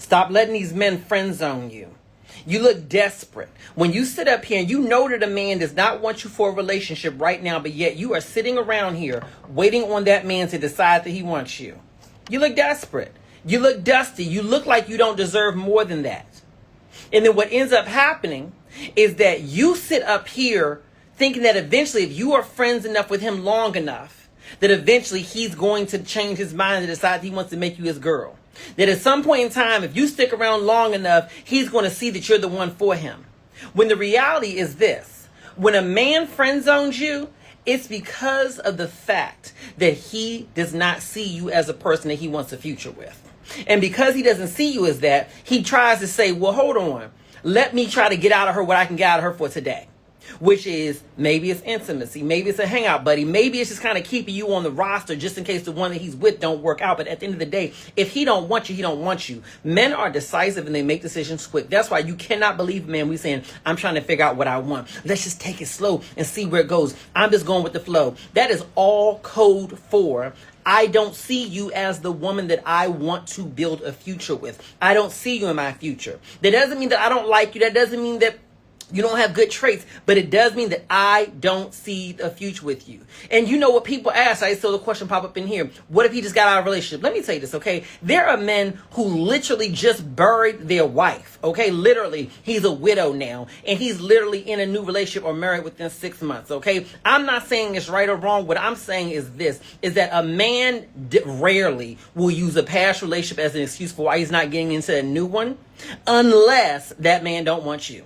Stop letting these men friend zone you. You look desperate. When you sit up here and you know that a man does not want you for a relationship right now, but yet you are sitting around here waiting on that man to decide that he wants you. You look desperate. You look dusty. You look like you don't deserve more than that. And then what ends up happening is that you sit up here thinking that eventually if you are friends enough with him long enough, that eventually he's going to change his mind and decide he wants to make you his girl. That at some point in time, if you stick around long enough, he's going to see that you're the one for him. When the reality is this, when a man friend zones you, it's because of the fact that he does not see you as a person that he wants a future with. And because he doesn't see you as that, he tries to say, well, hold on, let me try to get out of her what I can get out of her for today. Which is, maybe it's intimacy, maybe it's a hangout buddy, maybe it's just kind of keeping you on the roster just in case the one that he's with don't work out. But at the end of the day, if he don't want you, he don't want you. Men are decisive and they make decisions quick. That's why you cannot believe, man, we saying, I'm trying to figure out what I want. Let's just take it slow and see where it goes. I'm just going with the flow. That is all code for, I don't see you as the woman that I want to build a future with. I don't see you in my future. That doesn't mean that I don't like you. That doesn't mean that you don't have good traits, but it does mean that I don't see a future with you. And you know what people ask, I saw the question pop up in here. What if he just got out of a relationship? Let me tell you this, okay? There are men who literally just buried their wife, okay? Literally, he's a widow now, and he's literally in a new relationship or married within 6 months, okay? I'm not saying it's right or wrong. What I'm saying is this, is that a man rarely will use a past relationship as an excuse for why he's not getting into a new one, unless that man don't want you.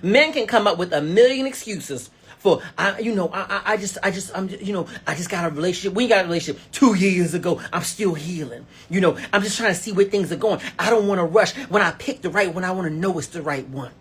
Men can come up with a million excuses for, I just got a relationship. We got a relationship 2 years ago. I'm still healing. I'm just trying to see where things are going. I don't want to rush. When I pick the right one, I want to know it's the right one.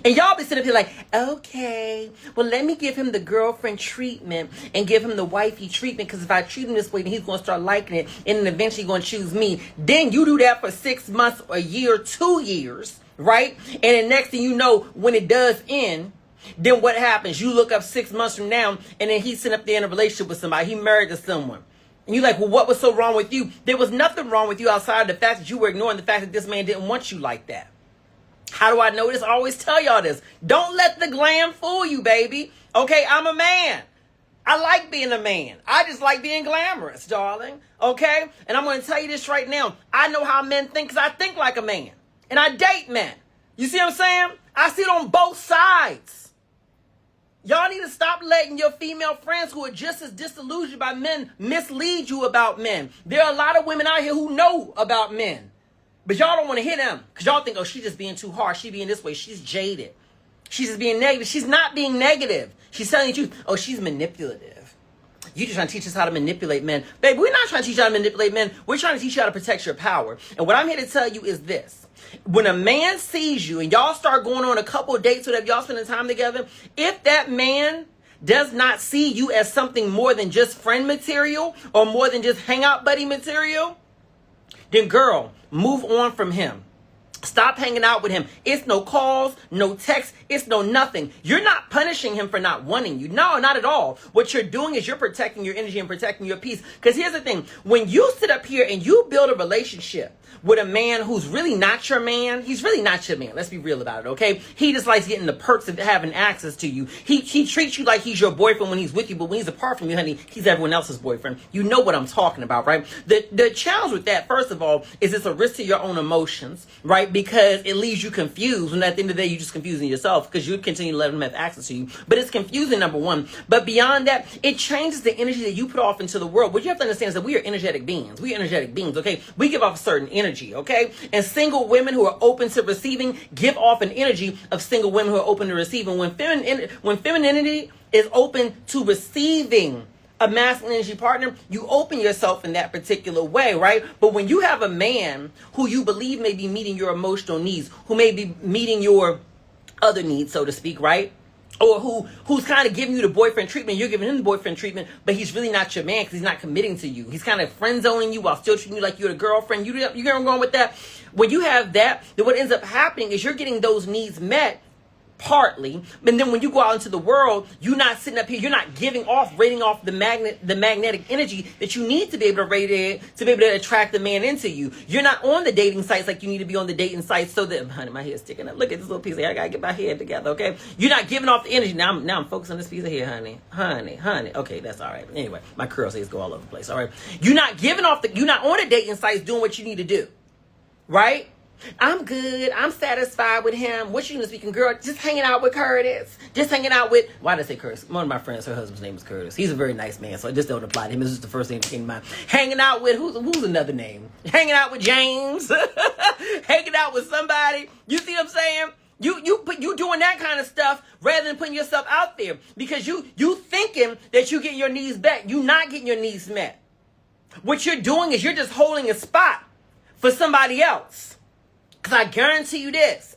And y'all be sitting up here like, okay, well, let me give him the girlfriend treatment and give him the wifey treatment, because if I treat him this way, then he's going to start liking it and then eventually going to choose me. Then you do that for 6 months, a year, 2 years, right? And then next thing you know, when it does end, then what happens? You look up 6 months from now and then he's sitting up there in a relationship with somebody. He married to someone. And you're like, well, what was so wrong with you? There was nothing wrong with you outside of the fact that you were ignoring the fact that this man didn't want you like that. How do I know this? I always tell y'all this. Don't let the glam fool you, baby. Okay, I'm a man. I like being a man. I just like being glamorous, darling. Okay? And I'm going to tell you this right now. I know how men think because I think like a man. And I date men. You see what I'm saying? I see it on both sides. Y'all need to stop letting your female friends who are just as disillusioned by men mislead you about men. There are a lot of women out here who know about men. But y'all don't want to hear them because y'all think, oh, she's just being too harsh. She's being this way. She's jaded. She's just being negative. She's not being negative. She's telling you the truth. Oh, she's manipulative. You just trying to teach us how to manipulate men. Baby, we're not trying to teach you how to manipulate men. We're trying to teach you how to protect your power. And what I'm here to tell you is this. When a man sees you and y'all start going on a couple of dates, whatever, y'all spending time together, if that man does not see you as something more than just friend material or more than just hangout buddy material, then girl, move on from him. Stop hanging out with him. It's no calls, no texts, it's no nothing. You're not punishing him for not wanting you. No, not at all. What you're doing is you're protecting your energy and protecting your peace. Because here's the thing. When you sit up here and you build a relationship with a man who's really not your man, he's really not your man. Let's be real about it, okay? He just likes getting the perks of having access to you. He treats you like he's your boyfriend when he's with you, but when he's apart from you, honey, he's everyone else's boyfriend. You know what I'm talking about, right? The challenge with that, first of all, is it's a risk to your own emotions, right? Because it leaves you confused, and at the end of the day, you're just confusing yourself because you continue to let him have access to you. But it's confusing, number one. But beyond that, it changes the energy that you put off into the world. What you have to understand is that we are energetic beings. We are energetic beings, okay? We give off a certain energy, okay? And single women who are open to receiving give off an energy of single women who are open to receiving. When femininity is open to receiving a masculine energy partner, you open yourself in that particular way, right? But when you have a man who you believe may be meeting your emotional needs, who may be meeting your other needs, so to speak, right? Or who's kind of giving you the boyfriend treatment, you're giving him the boyfriend treatment, but he's really not your man because he's not committing to you. He's kind of friend zoning you while still treating you like you're a girlfriend. You get where I'm going with that? When you have that, then what ends up happening is you're getting those needs met partly. And then when you go out into the world, you're not sitting up here, you're not rating off the magnetic energy that you need to be able to radiate, to be able to attract the man into you. You're not on the dating sites like you need to be on the dating sites so that, honey, my hair's sticking up. Look at this little piece of hair. I gotta get my hair together, okay? You're not giving off the energy. Now I'm focused on this piece of hair, honey. Okay, that's all right. Anyway, my curls hairs go all over the place, all right? You're not on the dating sites doing what you need to do, right? I'm good. I'm satisfied with him. What you speaking, girl? Just hanging out with Curtis. Just hanging out with... Why did I say Curtis? One of my friends, her husband's name is Curtis. He's a very nice man, so I just don't apply to him. This is the first thing that came to mind. Hanging out with... Who's another name? Hanging out with James. Hanging out with somebody. You see what I'm saying? You doing that kind of stuff rather than putting yourself out there because you thinking that you get your needs met. You not getting your needs met. What you're doing is you're just holding a spot for somebody else. Because I guarantee you this.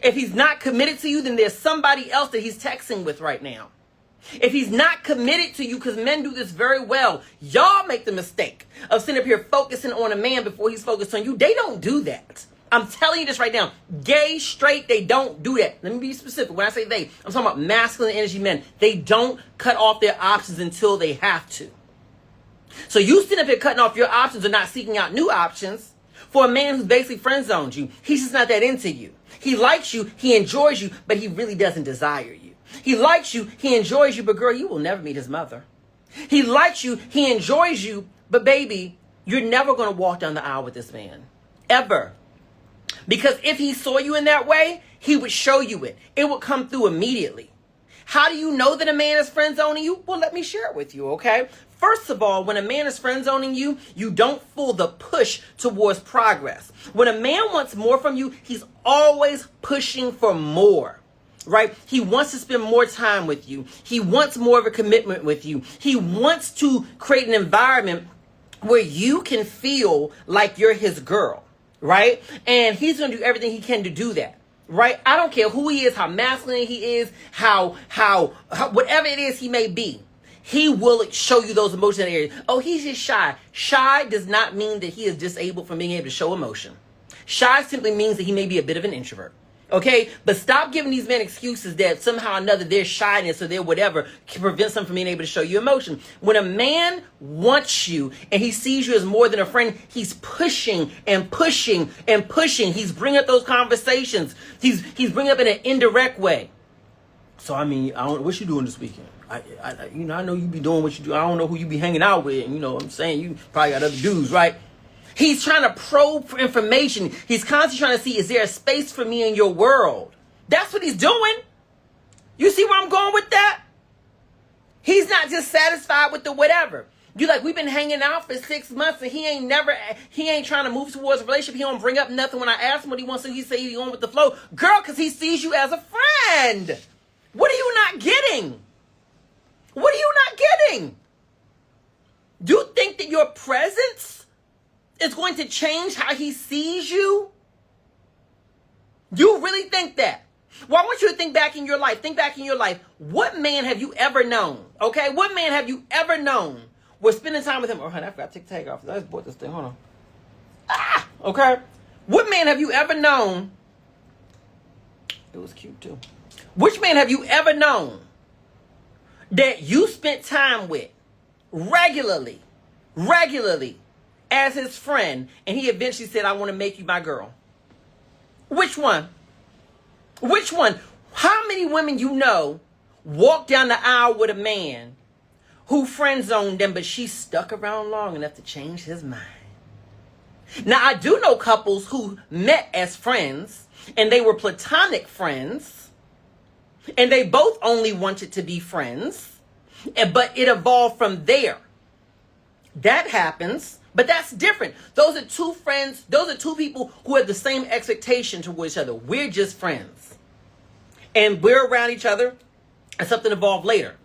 If he's not committed to you, then there's somebody else that he's texting with right now. If he's not committed to you, because men do this very well, y'all make the mistake of sitting up here focusing on a man before he's focused on you. They don't do that. I'm telling you this right now. Gay, straight, they don't do that. Let me be specific. When I say they, I'm talking about masculine energy men. They don't cut off their options until they have to. So you sitting up here cutting off your options and not seeking out new options. For a man who's basically friend zoned you, he's just not that into you. He likes you, he enjoys you, but he really doesn't desire you. He likes you, he enjoys you, but girl, you will never meet his mother. He likes you, he enjoys you, but baby, you're never going to walk down the aisle with this man. Ever. Because if he saw you in that way, he would show you it. It would come through immediately. How do you know that a man is friend zoning you? Well, let me share it with you, okay? First of all, when a man is friend zoning you, you don't feel the push towards progress. When a man wants more from you, he's always pushing for more, right? He wants to spend more time with you. He wants more of a commitment with you. He wants to create an environment where you can feel like you're his girl, right? And he's going to do everything he can to do that. Right? I don't care who he is, how masculine he is, how whatever it is he may be. He will show you those emotional areas. Oh, he's just shy. Shy does not mean that he is disabled from being able to show emotion. Shy simply means that he may be a bit of an introvert. Okay? But stop giving these men excuses that somehow or another their shyness or their whatever can prevent them from being able to show you emotion. When a man wants you and he sees you as more than a friend, he's pushing and pushing and pushing. He's bringing up those conversations. He's bringing up in an indirect way. So, I mean, what you doing this weekend? I know you be doing what you do. I don't know who you be hanging out with. And, you know what I'm saying? You probably got other dudes, right? He's trying to probe for information. He's constantly trying to see, is there a space for me in your world? That's what he's doing. You see where I'm going with that? He's not just satisfied with the whatever. We've been hanging out for 6 months and he ain't trying to move towards a relationship. He don't bring up nothing when I ask him what he wants to. He say he's going with the flow. Girl, because he sees you as a friend. What are you not getting? What are you not getting? Do you think that your presence is going to change how he sees you? Do you really think that? Well, I want you to think back in your life. Think back in your life. What man have you ever known? Okay? What man have you ever known where spending time with him? Oh, honey, I forgot to take the tag off. I just bought this thing. Hold on. Okay? What man have you ever known? It was cute too. Which man have you ever known that you spent time with regularly as his friend, and he eventually said, I want to make you my girl? Which one? Which one? How many women you know walk down the aisle with a man who friend zoned them, but she stuck around long enough to change his mind? Now, I do know couples who met as friends, and they were platonic friends, and they both only wanted to be friends, but it evolved from there. That happens, but that's different. Those are two friends. Those are two people who have the same expectation towards each other. We're just friends, and we're around each other, and something evolved later.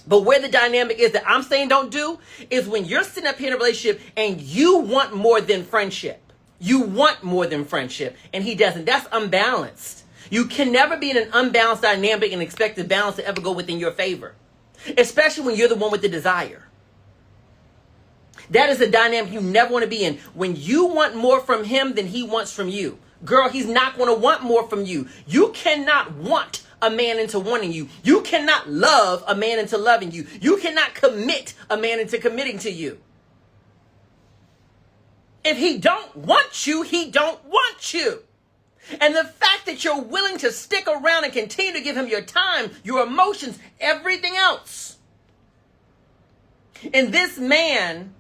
But where the dynamic is that I'm saying don't do is when you're sitting up here in a relationship and you want more than friendship. You want more than friendship, and he doesn't. That's unbalanced. You can never be in an unbalanced dynamic and expect the balance to ever go within your favor, especially when you're the one with the desire. That is a dynamic you never want to be in. When you want more from him than he wants from you. girl, he's not going to want more from you. You cannot want a man into wanting you. You cannot love a man into loving you. You cannot commit a man into committing to you. If he don't want you, he don't want you. And the fact that you're willing to stick around and continue to give him your time, your emotions, everything else. And this man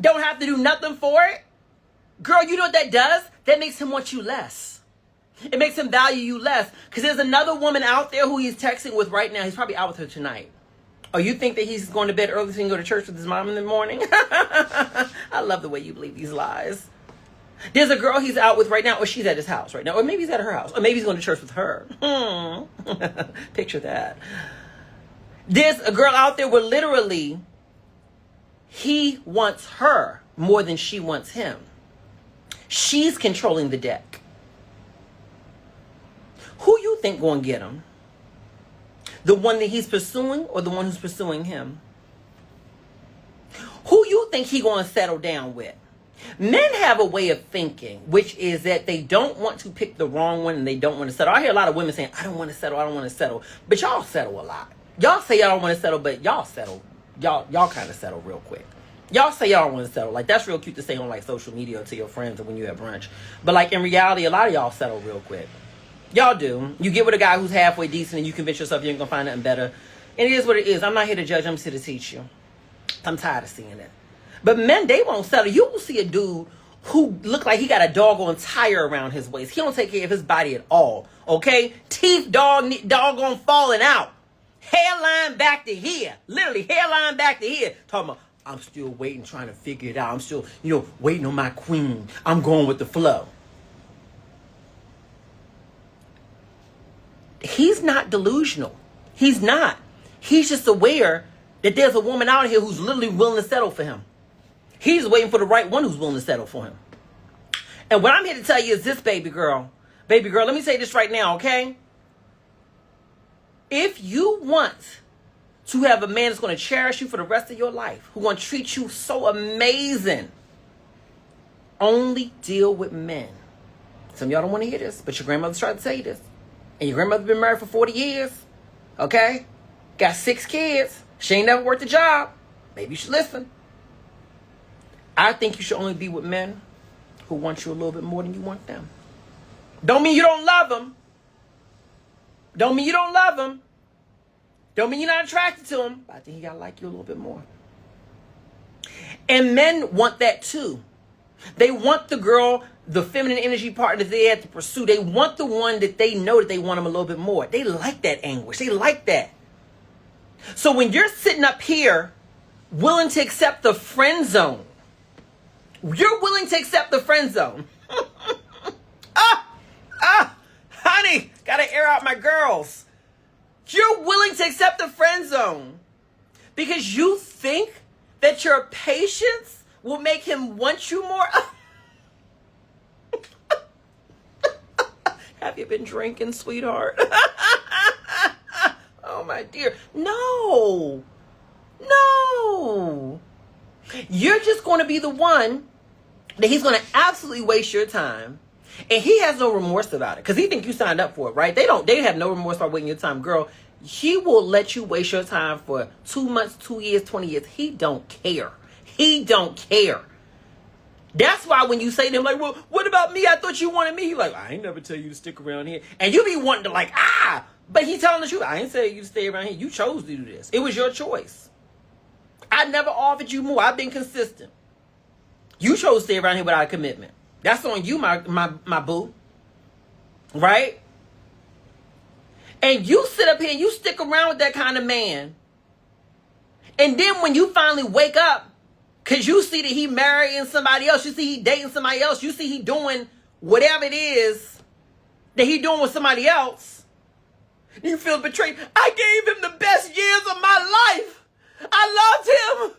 don't have to do nothing for it. Girl, you know what that does? That makes him want you less. It makes him value you less. Because there's another woman out there who he's texting with right now. He's probably out with her tonight. Oh, you think that he's going to bed early so he can go to church with his mom in the morning? I love the way you believe these lies. There's a girl he's out with right now, or she's at his house right now, or maybe he's at her house, or maybe he's going to church with her. Picture that. There's a girl out there where literally he wants her more than she wants him. She's controlling the deck. Who you think going to get him? The one that he's pursuing or the one who's pursuing him? Who you think he going to settle down with? Men have a way of thinking, which is that they don't want to pick the wrong one and they don't want to settle. I hear a lot of women saying, I don't want to settle, I don't want to settle. But y'all settle a lot. Y'all say y'all don't want to settle, but y'all settle. Y'all kind of settle real quick. Y'all say y'all don't want to settle. Like, that's real cute to say on, like, social media or to your friends or when you have brunch. But, like, in reality, a lot of y'all settle real quick. Y'all do. You get with a guy who's halfway decent and you convince yourself you ain't going to find nothing better. And it is what it is. I'm not here to judge. I'm just here to teach you. I'm tired of seeing it. But men, they won't settle. You will see a dude who look like he got a doggone tire around his waist. He don't take care of his body at all. Okay? Teeth doggone falling out. Hairline back to here. Literally, hairline back to here. Talking about, I'm still waiting, trying to figure it out. I'm still, waiting on my queen. I'm going with the flow. He's not delusional. He's not. He's just aware that there's a woman out here who's literally willing to settle for him. He's waiting for the right one who's willing to settle for him. And what I'm here to tell you is this, baby girl. Baby girl, let me say this right now, okay? If you want to have a man that's going to cherish you for the rest of your life, who's going to treat you so amazing, only deal with men. Some of y'all don't want to hear this, but your grandmother's trying to tell you this. And your grandmother's been married for 40 years, okay? Got 6 kids. She ain't never worked a job. Maybe you should listen. I think you should only be with men who want you a little bit more than you want them. Don't mean you don't love them. Don't mean you don't love them. Don't mean you're not attracted to him. But I think he got to like you a little bit more. And men want that too. They want the girl, the feminine energy part that they have to pursue. They want the one that they know that they want them a little bit more. They like that anguish. They like that. So when you're sitting up here willing to accept the friend zone, you're willing to accept the friend zone. Honey, gotta air out my girls. You're willing to accept the friend zone because you think that your patience will make him want you more. Have you been drinking, sweetheart? Oh, my dear. No. You're just going to be the one that he's going to absolutely waste your time. And he has no remorse about it because he think you signed up for it, right? They have no remorse about wasting your time. Girl, he will let you waste your time for 2 months, 2 years, 20 years. He don't care. He don't care. That's why when you say to him, like, well, what about me? I thought you wanted me. He's like, I ain't never tell you to stick around here. And you be wanting to like, but he telling the truth. I ain't saying you to stay around here. You chose to do this. It was your choice. I never offered you more. I've been consistent. You chose to stay around here without a commitment. That's on you, my boo. Right? And you sit up here and you stick around with that kind of man. And then when you finally wake up, because you see that he marrying somebody else, you see he dating somebody else, you see he doing whatever it is that he doing with somebody else, you feel betrayed. I gave him the best years of my life. I loved him.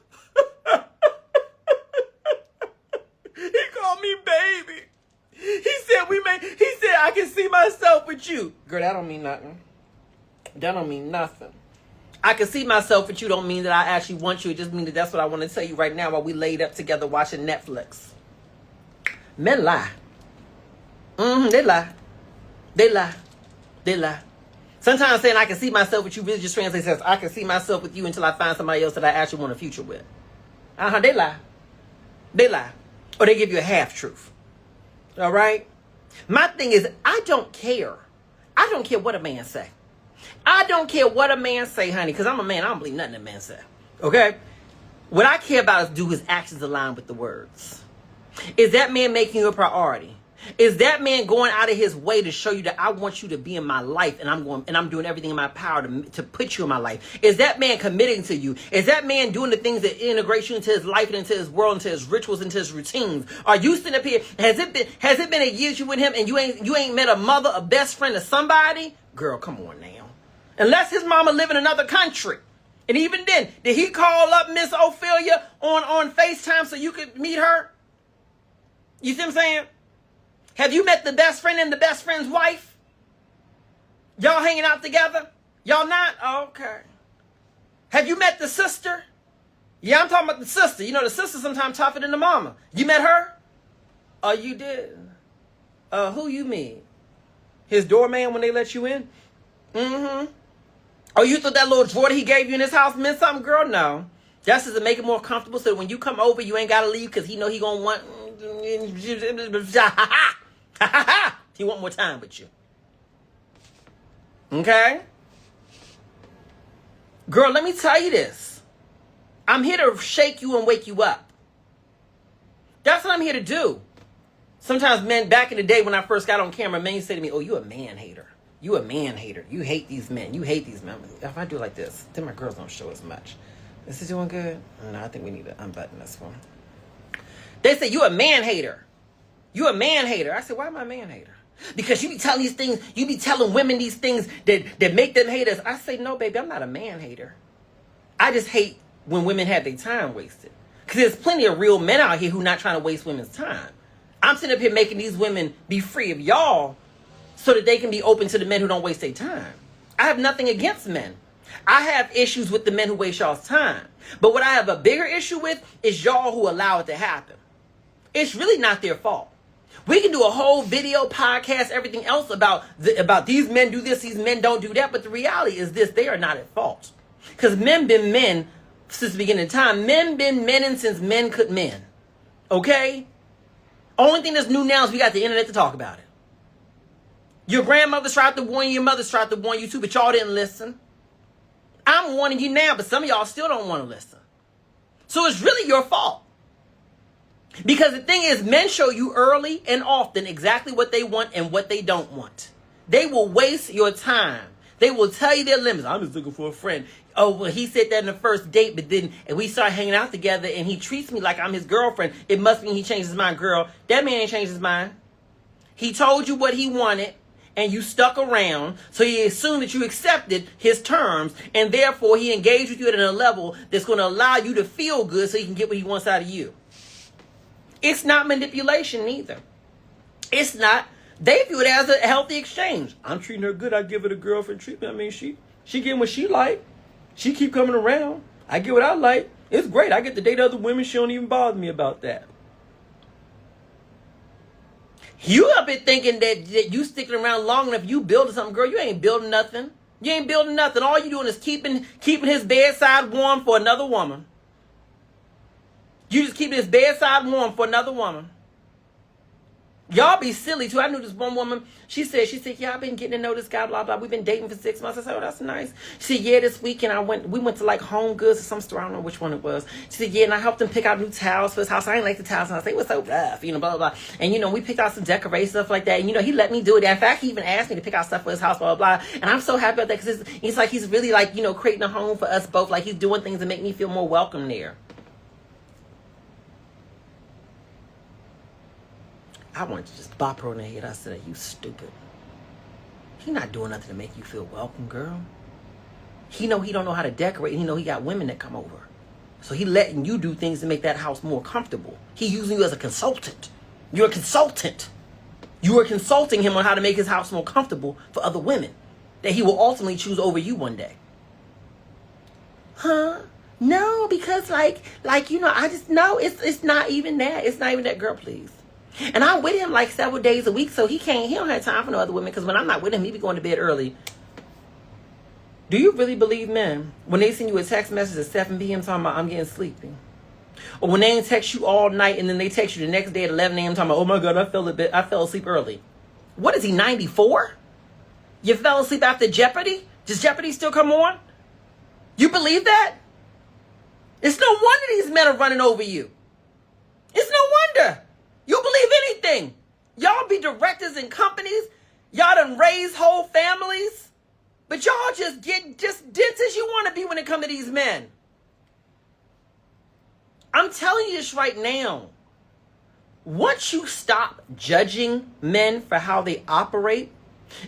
He called me baby. He said I can see myself with you. Girl, that don't mean nothing. That don't mean nothing. I can see myself with you don't mean that I actually want you. It just means that that's what I want to tell you right now while we laid up together watching Netflix. Men lie. They lie. They lie. They lie. Sometimes saying I can see myself with you really just translates as I can see myself with you until I find somebody else that I actually want a future with. They lie. They lie. Or they give you a half truth. All right? My thing is, I don't care. I don't care what a man say. I don't care what a man say, honey, because I'm a man. I don't believe nothing a man say. Okay? What I care about is do his actions align with the words. Is that man making you a priority? Is that man going out of his way to show you that I want you to be in my life and I'm doing everything in my power to put you in my life? Is that man committing to you? Is that man doing the things that integrate you into his life and into his world, into his rituals, into his routines? Are you sitting up here? Has it been a year you with him and you ain't met a mother, a best friend, or somebody? Girl, come on now. Unless his mama live in another country. And even then, did he call up Miss Ophelia on FaceTime so you could meet her? You see what I'm saying? Have you met the best friend and the best friend's wife? Y'all hanging out together? Y'all not? Okay. Have you met the sister? Yeah, I'm talking about the sister. You know, the sister sometimes tougher than the mama. You met her? Oh, you did? Who you meet? His doorman when they let you in? Mm-hmm. Oh, you thought that little drawer that he gave you in his house meant something, girl? No. That's just to make it more comfortable so that when you come over, you ain't got to leave because he know he going to want... He want more time with you. Okay? Girl, let me tell you this. I'm here to shake you and wake you up. That's what I'm here to do. Sometimes men, back in the day when I first got on camera, men used to say to me, oh, you a man hater. You a man hater. You hate these men. You hate these men. If I do like this, then my girls don't show as much. Is it doing good? No, I think we need to unbutton this one. They say, you a man hater. You a man hater. I said, why am I a man hater? Because you be telling these things, you be telling women these things that make them hate us. I say, no, baby, I'm not a man hater. I just hate when women have their time wasted. Because there's plenty of real men out here who not trying to waste women's time. I'm sitting up here making these women be free of y'all so that they can be open to the men who don't waste their time. I have nothing against men. I have issues with the men who waste y'all's time. But what I have a bigger issue with is y'all who allow it to happen. It's really not their fault. We can do a whole video, podcast, everything else about these men do this, these men don't do that. But the reality is this, they are not at fault. Because men been men since the beginning of time. Men been men since men could men. Okay? Only thing that's new now is we got the internet to talk about it. Your grandmother tried to warn you, your mother tried to warn you too, but y'all didn't listen. I'm warning you now, but some of y'all still don't want to listen. So it's really your fault. Because the thing is, men show you early and often exactly what they want and what they don't want. They will waste your time. They will tell you their limits. I'm just looking for a friend. Oh, well, he said that in the first date, but then and we start hanging out together and he treats me like I'm his girlfriend. It must mean he changed his mind. Girl, that man ain't changed his mind. He told you what he wanted and you stuck around. So he assumed that you accepted his terms and therefore he engaged with you at a level that's going to allow you to feel good so he can get what he wants out of you. It's not manipulation either. It's not. They view it as a healthy exchange. I'm treating her good. I give her the girlfriend treatment. I mean, she getting what she like. She keep coming around. I get what I like. It's great. I get to date other women. She don't even bother me about that. You up here thinking that you sticking around long enough, you building something, girl. You ain't building nothing. You ain't building nothing. All you doing is keeping his bedside warm for another woman. You just keep his bedside warm for another woman. Y'all be silly too. I knew this one woman. She said, yeah, I've been getting to know this guy, blah, blah. We've been dating for 6 months. I said, oh, that's nice. She said, yeah, this weekend we went to like Home Goods or some store. I don't know which one it was. She said, yeah, and I helped him pick out new towels for his house. I ain't like the towels. And I said, it was so rough, blah, blah, blah. And, we picked out some decorations, stuff like that. And, he let me do it. In fact, he even asked me to pick out stuff for his house, blah, blah, blah. And I'm so happy about that because it's like he's really like, creating a home for us both. Like he's doing things that make me feel more welcome there. I wanted to just bop her in the head. I said, you stupid. He not doing nothing to make you feel welcome, girl. He know he don't know how to decorate. He know he got women that come over. So he letting you do things to make that house more comfortable. He using you as a consultant. You're a consultant. You are consulting him on how to make his house more comfortable for other women that he will ultimately choose over you one day. Huh? No, because I just know it's not even that. It's not even that, girl, please. And I'm with him like several days a week, so he don't have time for no other women, because when I'm not with him, he be going to bed early. Do you really believe men when they send you a text message at 7 p.m. talking about I'm getting sleepy? Or when they ain't text you all night and then they text you the next day at 11 a.m. talking about, oh my God, I fell asleep early. What is he, 94? You fell asleep after Jeopardy? Does Jeopardy still come on? You believe that? It's no wonder these men are running over you. It's no wonder. You believe anything. Y'all be directors in companies. Y'all done raise whole families. But y'all just get just dense as you want to be when it comes to these men. I'm telling you this right now. Once you stop judging men for how they operate,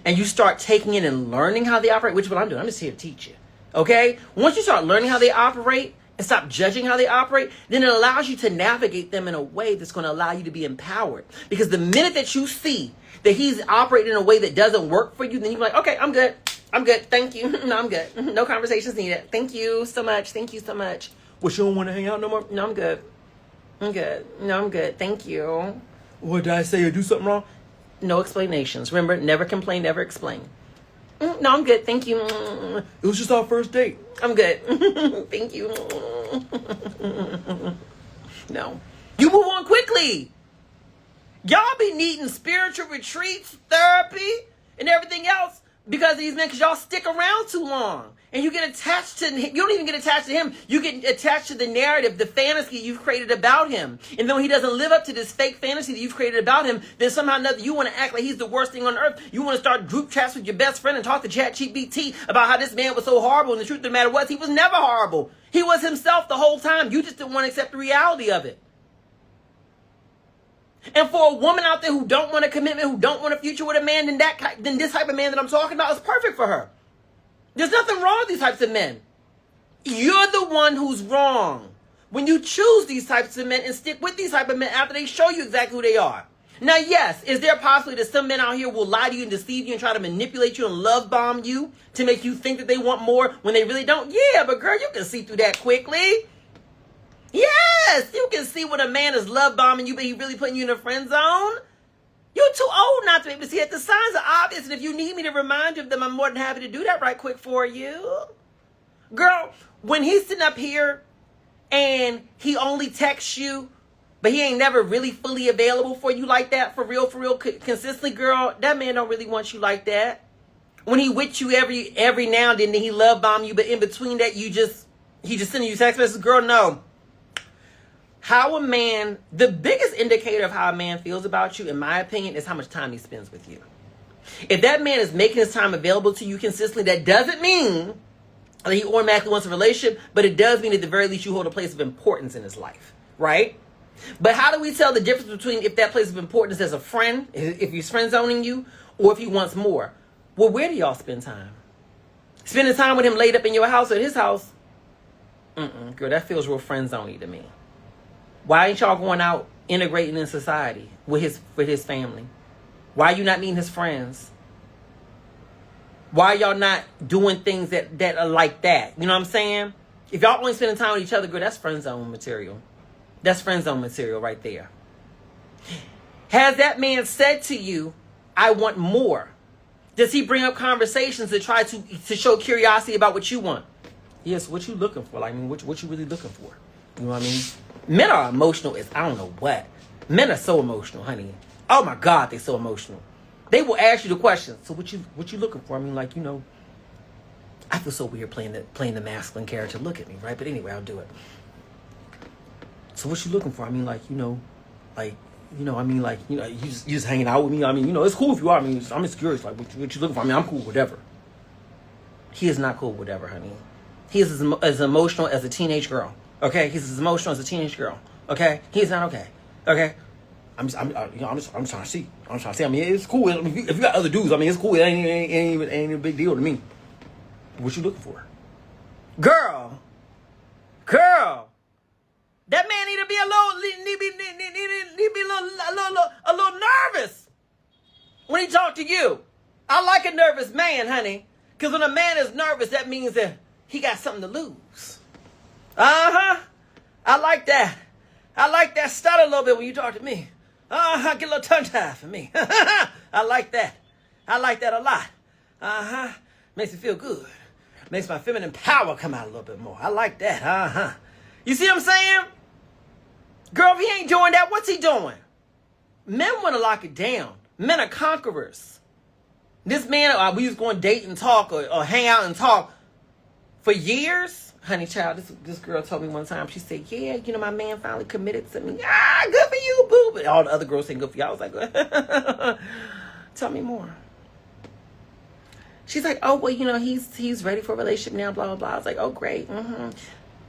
and you start taking it and learning how they operate, which is what I'm doing. I'm just here to teach you. Okay? Once you start learning how they operate and stop judging how they operate, then it allows you to navigate them in a way that's going to allow you to be empowered. Because the minute that you see that he's operating in a way that doesn't work for you, then you're like, okay, I'm good. I'm good. Thank you. No, I'm good. No conversations needed. Thank you so much. Thank you so much. Well, you don't want to hang out no more? No, I'm good. I'm good. No, I'm good. Thank you. What, did I say or do something wrong? No explanations. Remember, never complain, never explain. No, I'm good. Thank you. It was just our first date. I'm good. Thank you. No. You move on quickly. Y'all be needing spiritual retreats, therapy, and everything else because of these men, because y'all stick around too long. And you get attached to him. You don't even get attached to him. You get attached to the narrative, the fantasy you've created about him. And then when he doesn't live up to this fake fantasy that you've created about him, then somehow or another you want to act like he's the worst thing on earth. You want to start group chats with your best friend and talk to ChatGPT about how this man was so horrible. And the truth of the matter was, he was never horrible. He was himself the whole time. You just didn't want to accept the reality of it. And for a woman out there who don't want a commitment, who don't want a future with a man, then this type of man that I'm talking about is perfect for her. There's nothing wrong with these types of men. You're the one who's wrong when you choose these types of men and stick with these type of men after they show you exactly who they are. Now, yes, is there possibly that some men out here will lie to you and deceive you and try to manipulate you and love bomb you to make you think that they want more when they really don't? Yeah, but girl, you can see through that quickly. Yes, you can see when a man is love bombing you, but he really putting you in a friend zone. You're too old not to be able to see it. The signs are obvious, and if you need me to remind you of them, I'm more than happy to do that right quick for you. Girl, when he's sitting up here and he only texts you, but he ain't never really fully available for you like that, for real, consistently, girl, that man don't really want you like that. When he with you every now and then he love bomb you, but in between that, he just sending you text messages, girl, no. How a man, the biggest indicator of how a man feels about you, in my opinion, is how much time he spends with you. If that man is making his time available to you consistently, that doesn't mean that he automatically wants a relationship, but it does mean at the very least you hold a place of importance in his life, right? But how do we tell the difference between if that place of importance is a friend, if he's friend zoning you, or if he wants more? Well, where do y'all spend time? Spending time with him laid up in your house or at his house? Girl, that feels real friend zony to me. Why ain't y'all going out integrating in society with his family? Why are you not meeting his friends? Why are y'all not doing things that are like that? You know what I'm saying? If y'all only spending time with each other, girl, that's friend zone material. That's friend zone material right there. Has that man said to you, I want more? Does he bring up conversations to try to show curiosity about what you want? Yes, what you looking for? Like, I mean, what you really looking for? You know what I mean? Men are emotional as I don't know what. Men are so emotional, honey. Oh my God, they're so emotional. They will ask you the question. So what you looking for? I mean, like, you know, I feel so weird playing the masculine character. Look at me, right? But anyway, I'll do it. So what you looking for? I mean, like, you know, you just hanging out with me. I mean, you know, it's cool if you are. I mean, I'm just curious, like, what you looking for? I mean, I'm cool, whatever. He is not cool, whatever, honey. He is as emotional as a teenage girl. Okay, he's as emotional as a teenage girl. Okay, he's not okay. Okay, I'm trying to see. I'm trying to see. I mean, it's cool. I mean, if you got other dudes, I mean, it's cool. It ain't a big deal to me. What you looking for, girl? That man need to be a little nervous when he talk to you. I like a nervous man, honey, because when a man is nervous, that means that he got something to lose. I like that. I like that stutter a little bit when you talk to me. Get a little tongue tie for me. I like that. I like that a lot. Makes me feel good. Makes my feminine power come out a little bit more. I like that. You see what I'm saying? Girl, if he ain't doing that, what's he doing? Men want to lock it down. Men are conquerors. This man, we was going to date and talk or hang out and talk for years. Honey child, this girl told me one time, she said, yeah, my man finally committed to me. Good for you, boo. But all the other girls saying good for you. I was like, tell me more. She's like, oh, well, he's ready for a relationship now, blah, blah, blah. I was like, oh, great.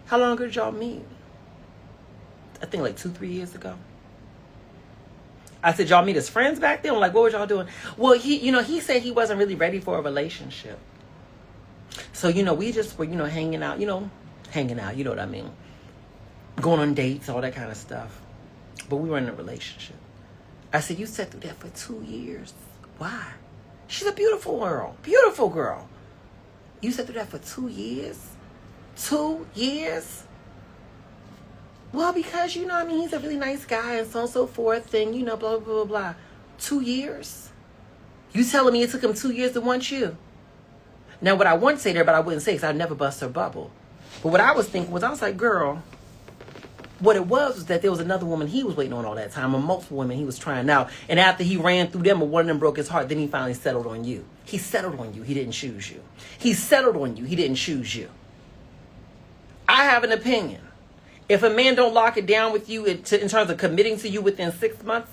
How long ago did y'all meet? I think like 2-3 years ago. I said, y'all meet as friends back then? I'm like, what was y'all doing? Well, he said he wasn't really ready for a relationship. So, we just were, hanging out, you know what I mean? Going on dates, all that kind of stuff. But we were in a relationship. I said, you sat through that for 2 years. Why? She's a beautiful girl. Beautiful girl. You sat through that for 2 years? 2 years? Well, because, he's a really nice guy and so on and so forth and, blah, blah, blah, blah. 2 years? You telling me it took him 2 years to want you? Now, what I want to say there, but I wouldn't say because I'd never bust her bubble. But what I was thinking was, I was like, girl, what it was that there was another woman he was waiting on all that time, or multiple women he was trying out. And after he ran through them, or one of them broke his heart, then he finally settled on you. He settled on you. He didn't choose you. He settled on you. He didn't choose you. I have an opinion. If a man don't lock it down with you in terms of committing to you within 6 months,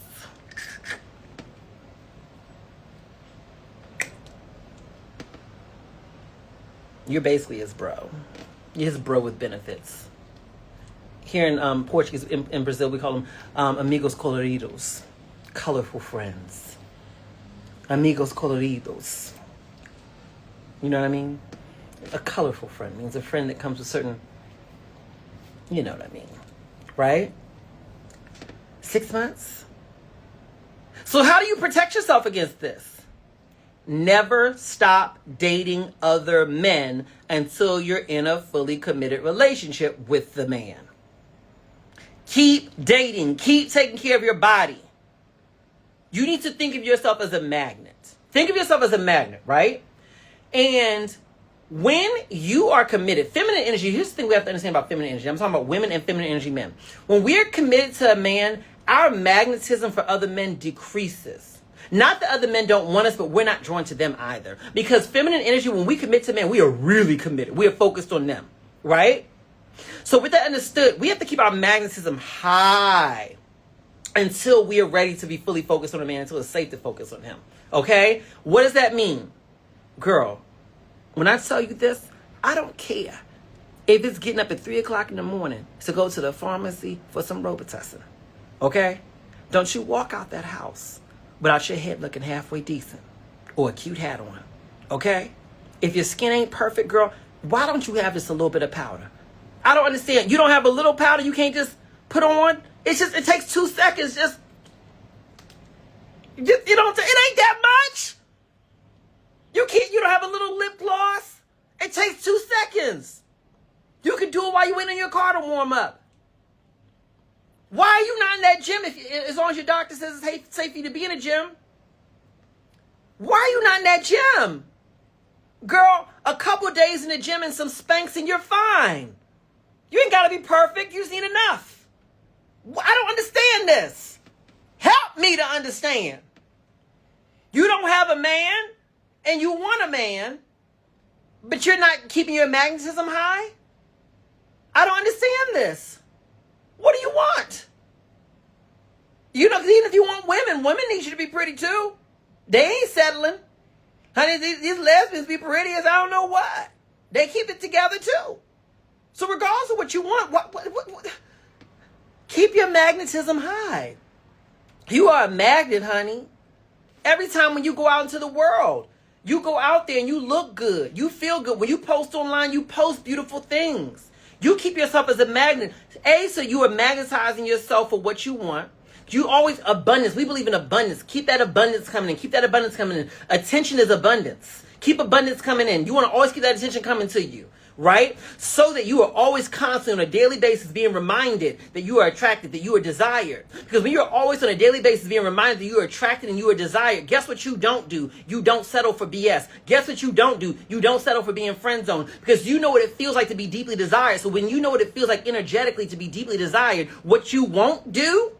you're basically his bro. You're his bro with benefits. Here in Portuguese, in Brazil, we call them amigos coloridos. Colorful friends. Amigos coloridos. You know what I mean? A colorful friend means a friend that comes with certain... You know what I mean, right? 6 months? So how do you protect yourself against this? Never stop dating other men until you're in a fully committed relationship with the man. Keep dating. Keep taking care of your body. You need to think of yourself as a magnet. Think of yourself as a magnet, right? And... when you are committed, feminine energy, here's the thing we have to understand about feminine energy. I'm talking about women and feminine energy men. When we're committed to a man, our magnetism for other men decreases. Not that other men don't want us, but we're not drawn to them either. Because feminine energy, when we commit to men, we are really committed. We are focused on them, right? So with that understood, we have to keep our magnetism high until we are ready to be fully focused on a man, until it's safe to focus on him. Okay? What does that mean? Girl, when I tell you this, I don't care if it's getting up at 3 o'clock in the morning to go to the pharmacy for some Robitussin. Okay? Don't you walk out that house without your head looking halfway decent or a cute hat on. Okay? If your skin ain't perfect, girl, why don't you have just a little bit of powder? I don't understand. You don't have a little powder you can't just put on? It takes 2 seconds. It ain't that much. You don't have a little lip gloss? It takes 2 seconds. You can do it while you wait in your car to warm up. Why are you not in that gym as long as your doctor says it's safe for you to be in a gym? Why are you not in that gym? Girl, a couple days in the gym and some spanks and you're fine. You ain't got to be perfect. You just need enough. I don't understand this. Help me to understand. You don't have a man and you want a man, but you're not keeping your magnetism high? I don't understand this. What do you want? Even if you want women need you to be pretty too. They ain't settling. Honey, these lesbians be pretty as I don't know what. They keep it together too. So regardless of what you want, what? Keep your magnetism high. You are a magnet, honey. Every time when you go out into the world, you go out there and you look good. You feel good. When you post online, you post beautiful things. You keep yourself as a magnet. So you are magnetizing yourself for what you want. You always abundance. We believe in abundance. Keep that abundance coming in. Keep that abundance coming in. Attention is abundance. Keep abundance coming in. You want to always keep that attention coming to you. right? So that you are always constantly on a daily basis being reminded that you are attracted, that you are desired. Because when you're always on a daily basis being reminded that you are attracted and you are desired, guess what you don't do? You don't settle for BS. Guess what you don't do? You don't settle for being friend zoned. Because you know what it feels like to be deeply desired. So when you know what it feels like energetically to be deeply desired, what you won't do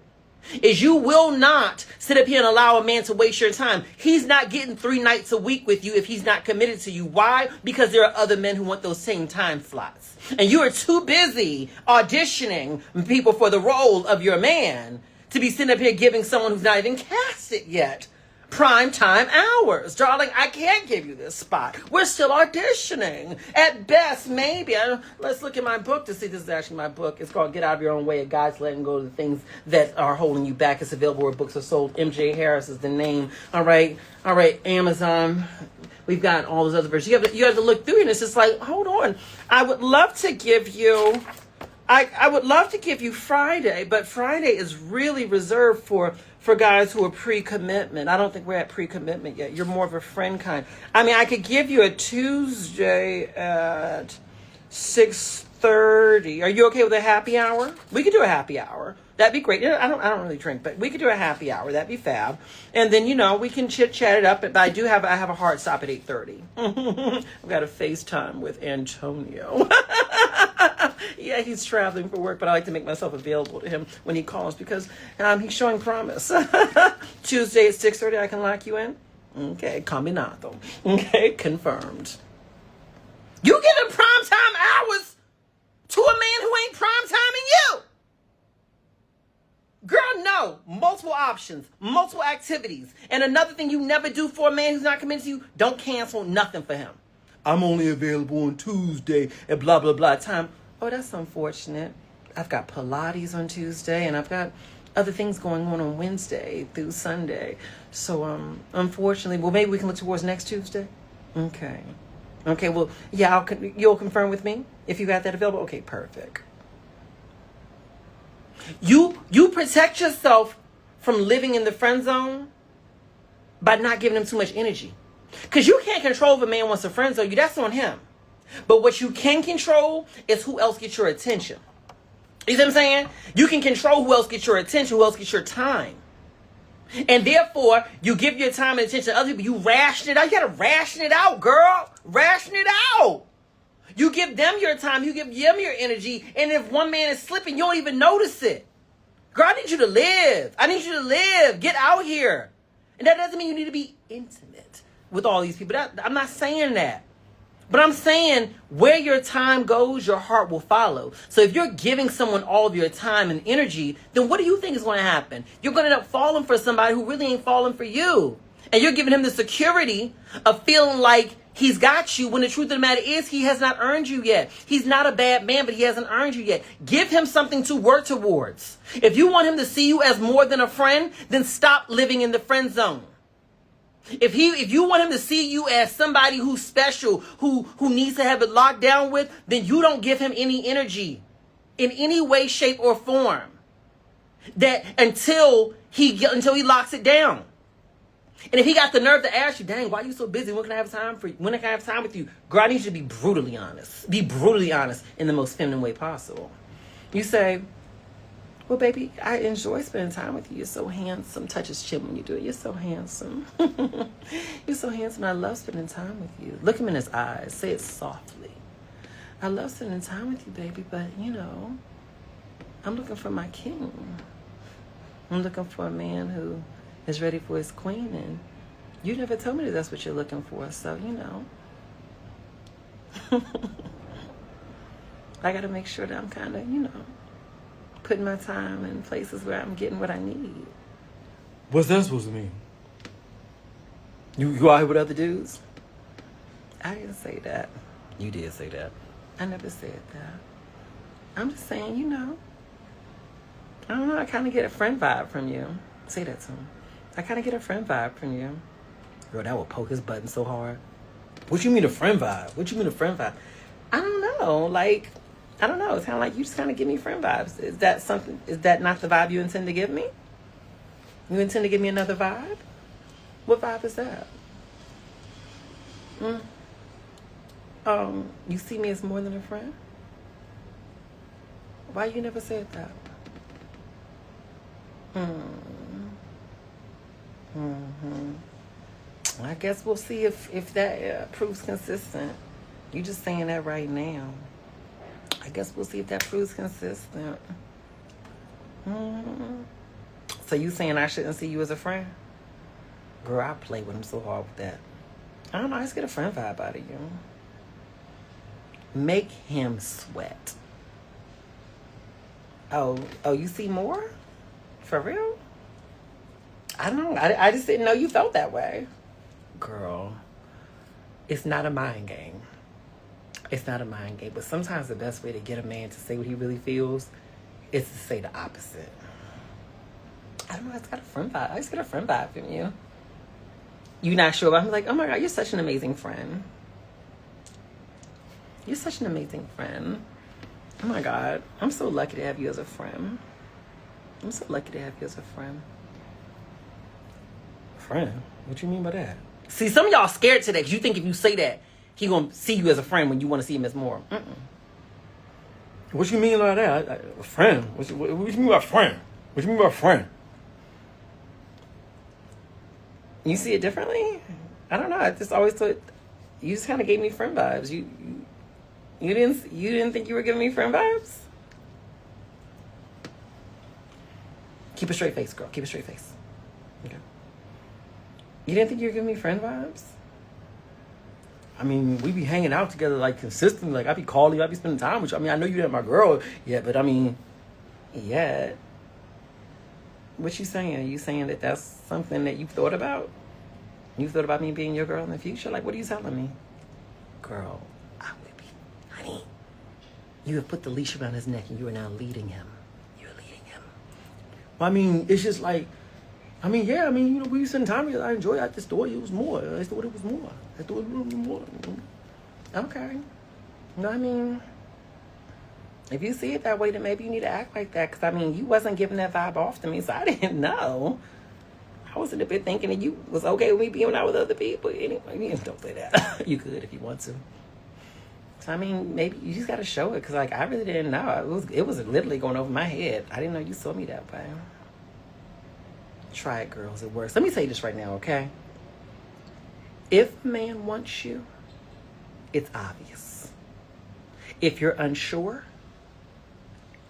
is you will not sit up here and allow a man to waste your time. He's not getting 3 nights a week with you if he's not committed to you. Why? Because there are other men who want those same time slots. And you are too busy auditioning people for the role of your man to be sitting up here giving someone who's not even casted yet prime time hours. Darling, I can't give you this spot. We're still auditioning. At best, maybe. Let's look at my book to see. This is actually my book. It's called Get Out of Your Own Way, A Guide to Letting Go of the Things That Are Holding You Back. It's available where books are sold. MJ Harris is the name. All right, Amazon. We've got all those other versions. You have to look through, and it's just like, hold on. I would love to give you Friday, but Friday is really reserved for guys who are pre-commitment. I don't think we're at pre-commitment yet. You're more of a friend kind. I mean, I could give you a Tuesday at 6:30. Are you okay with a happy hour? We could do a happy hour. That'd be great. I don't really drink, but we could do a happy hour. That'd be fab. And then, we can chit-chat it up. But I have a hard stop at 8:30. I've got a FaceTime with Antonio. Yeah, he's traveling for work, but I like to make myself available to him when he calls because he's showing promise. Tuesday at 6:30, I can lock you in? Okay, combinado. Okay, confirmed. You giving primetime hours to a man who ain't primetiming you? Girl, no. Multiple options, multiple activities. And another thing you never do for a man who's not committed to you, don't cancel nothing for him. I'm only available on Tuesday at blah, blah, blah time. Oh, that's unfortunate. I've got Pilates on Tuesday, and I've got other things going on Wednesday through Sunday. So, unfortunately, well, maybe we can look towards next Tuesday. Okay. Well, yeah, you'll confirm with me if you got that available. Okay, perfect. You protect yourself from living in the friend zone by not giving him too much energy. Because you can't control if a man wants to friend zone you. That's on him. But what you can control is who else gets your attention. You see what I'm saying? You can control who else gets your attention, who else gets your time. And therefore, you give your time and attention to other people. You ration it out. You got to ration it out, girl. Ration it out. You give them your time. You give them your energy. And if one man is slipping, you don't even notice it. Girl, I need you to live. Get out here. And that doesn't mean you need to be intimate with all these people. I'm not saying that. But I'm saying where your time goes, your heart will follow. So if you're giving someone all of your time and energy, then what do you think is going to happen? You're going to end up falling for somebody who really ain't falling for you. And you're giving him the security of feeling like he's got you when the truth of the matter is he has not earned you yet. He's not a bad man, but he hasn't earned you yet. Give him something to work towards. If you want him to see you as more than a friend, then stop living in the friend zone. If you want him to see you as somebody who's special, who needs to have it locked down with, then you don't give him any energy in any way, shape, or form. That until he locks it down. And if he got the nerve to ask you, dang, why are you so busy? When can I have time for you? When can I have time with you? Girl, I need you to be brutally honest. Be brutally honest in the most feminine way possible. You say, well, baby, I enjoy spending time with you. You're so handsome. Touch his chin when you do it. You're so handsome. You're so handsome. I love spending time with you. Look him in his eyes. Say it softly. I love spending time with you, baby, but, I'm looking for my king. I'm looking for a man who is ready for his queen, and you never told me that that's what you're looking for, so, I got to make sure that I'm kind of, putting my time in places where I'm getting what I need. What's that supposed to mean? You out here with other dudes? I didn't say that. You did say that. I never said that. I'm just saying, I don't know, I kind of get a friend vibe from you. Say that to him. I kind of get a friend vibe from you. Girl, that will poke his button so hard. What you mean a friend vibe? I don't know. I don't know. It's kind of like you just kind of give me friend vibes. Is that not the vibe you intend to give me? You intend to give me another vibe? What vibe is that? You see me as more than a friend? Why you never said that? I guess we'll see if that proves consistent. You just saying that right now. I guess we'll see if that proves consistent. So you saying I shouldn't see you as a friend? Girl, I play with him so hard with that. I don't know, I just get a friend vibe out of you. Make him sweat. Oh, you see more? For real? I don't know. I just didn't know you felt that way. Girl, it's not a mind game. It's not a mind game. But sometimes the best way to get a man to say what he really feels is to say the opposite. I don't know. I just got a friend vibe. I just get a friend vibe from you. You're not sure, but I'm like, oh my God, you're such an amazing friend. You're such an amazing friend. Oh my God. I'm so lucky to have you as a friend. I'm so lucky to have you as a friend. Friend? What you mean by that? See, some of y'all scared today because you think if you say that, he gonna see you as a friend when you want to see him as more. What you mean by that? A friend? What you mean by friend? What you mean by friend? You see it differently? I don't know. I just always thought you just kind of gave me friend vibes. You didn't think you were giving me friend vibes? Keep a straight face, girl. Keep a straight face. Okay. You didn't think you were giving me friend vibes? I mean, we be hanging out together like consistently. Like I be calling you, I be spending time with you. I mean, I know you ain't my girl yet, but I mean, yeah. What you saying? You saying that that's something that you've thought about? You've thought about me being your girl in the future? Like, what are you telling me? Girl, I would be, honey. You have put the leash around his neck and you are now leading him. You're leading him. I mean, it's just like, we spend time together. I enjoy it. I just thought it was more. I thought it was more. I thought it was more. Okay. No, I mean, if you see it that way, then maybe you need to act like that. Because, I mean, you wasn't giving that vibe off to me, so I didn't know. I was in a bit thinking that you was okay with me being out with other people. Anyway, don't say that. You could if you want to. So, I mean, maybe you just got to show it. Because, like, I really didn't know. It was literally going over my head. I didn't know you saw me that way. Try it, girls. It works. Let me tell you this right now, okay? If a man wants you, it's obvious. If you're unsure,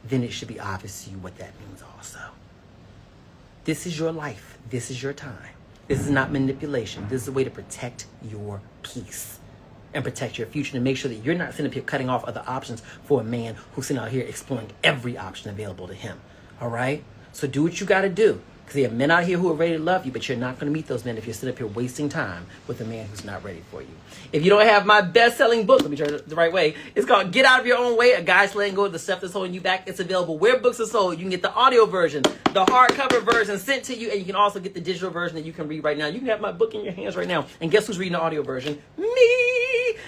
then it should be obvious to you what that means also. This is your life. This is your time. This is not manipulation. This is a way to protect your peace and protect your future, to make sure that you're not sitting up here cutting off other options for a man who's sitting out here exploring every option available to him. All right? So do what you got to do. Because there are men out here who are ready to love you, but you're not going to meet those men if you're sitting up here wasting time with a man who's not ready for you. If you don't have my best-selling book, let me turn it the right way. It's called Get Out of Your Own Way, A Guy's Letting Go of the Stuff That's Holding You Back. It's available where books are sold. You can get the audio version, the hardcover version sent to you, and you can also get the digital version that you can read right now. You can have my book in your hands right now. And guess who's reading the audio version? Me!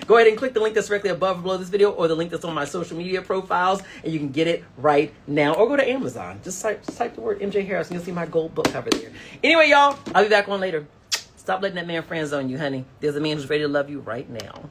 Go ahead and click the link that's directly above or below this video, or the link that's on my social media profiles, and you can get it right now. Or go to Amazon. Just type the word MJ Harris, and you'll see my gold book cover there. Anyway, y'all, I'll be back on later. Stop letting that man friend zone you, honey. There's a man who's ready to love you right now.